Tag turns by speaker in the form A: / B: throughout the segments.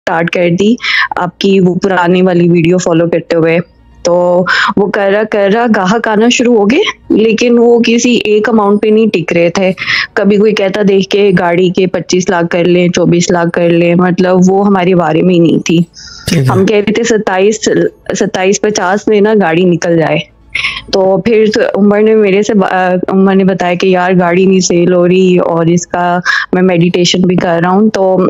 A: Start कर दी आपकी वो पुरानी वाली वीडियो फॉलो करते हुए। तो वो कर रहा गाहक आना शुरू हो गए, लेकिन वो किसी एक अमाउंट पे नहीं टिक रहे थे। कभी कोई कहता देख के गाड़ी के 25 लाख कर लें, 24 लाख कर लें, मतलब वो हमारे बारे में ही नहीं थी। हम कह रहे थे 27-50 में ना गाड़ी निकल जाए। तो फिर तो उमर ने बताया कि यार गाड़ी नहीं सेल हो रही और इसका मैं मेडिटेशन भी कर रहा हूँ। तो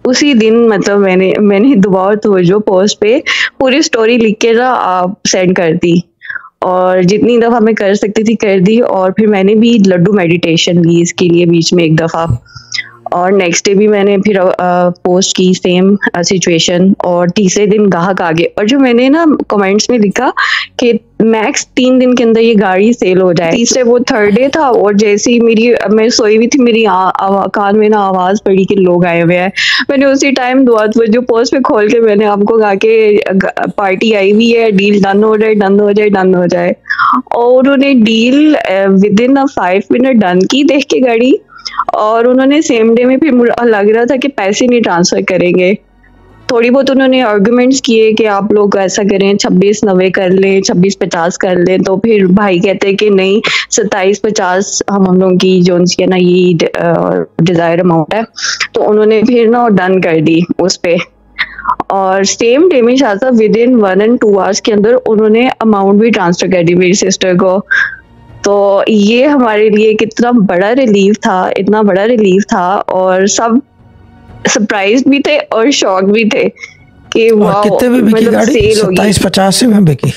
A: उसी दिन मतलब मैंने दुआ और तवज्जो पोस्ट पे पूरी स्टोरी लिख के ना सेंड कर दी, और जितनी दफ़ा मैं कर सकती थी कर दी। और फिर मैंने भी लड्डू मेडिटेशन ली इसके लिए बीच में एक दफ़ा, और नेक्स्ट डे भी मैंने फिर पोस्ट की सेम सिचुएशन, और तीसरे दिन ग्राहक आ गए। और जो मैंने ना कमेंट्स में लिखा कि मैक्स 3 दिन के अंदर ये गाड़ी सेल हो जाए, तीसरे वो थर्ड डे था, और जैसे ही मैं सोई हुई थी, मेरी कान में ना आवाज़ पड़ी कि लोग आए हुए हैं। मैंने उसी टाइम दुआ जो पोस्ट पे खोल के मैंने आपको कहा कि पार्टी आई हुई है, डील डन हो जाए, डन हो जाए, डन हो जाए। और उन्होंने deal with in 5 minute done की देख के गाड़ी, और उन्होंने सेम डे में फिर लग रहा था कि पैसे नहीं ट्रांसफर करेंगे। थोड़ी बहुत उन्होंने आर्गुमेंट्स किए कि आप लोग ऐसा करें 26-90 कर लें, 26-50 कर लें। तो फिर भाई कहते हैं कि नहीं 27-50 हम लोगों की जो है ना ये डिजायर अमाउंट है। तो उन्होंने फिर ना डन कर दी उस पे, और सेम डे में शायद विद इन 1 and 2 आवर्स के अंदर उन्होंने अमाउंट भी ट्रांसफर कर दी मेरी सिस्टर को। तो ये हमारे लिए कितना बड़ा रिलीफ था, इतना बड़ा रिलीफ था, और सब सरप्राइज भी थे और शॉक भी थे कि वाह
B: कितने में बिकी गाड़ी? 27-50 में बिकी।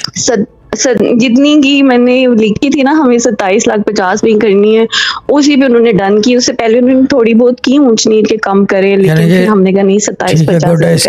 A: जितनी की मैंने लिखी थी ना हमें 27,50,000 में करनी है, उसी पे उन्होंने डन की। उससे पहले उन्होंने थोड़ी बहुत की ऊंच नीच के कम करे, लेकिन फिर हमने कहा नहीं 27-50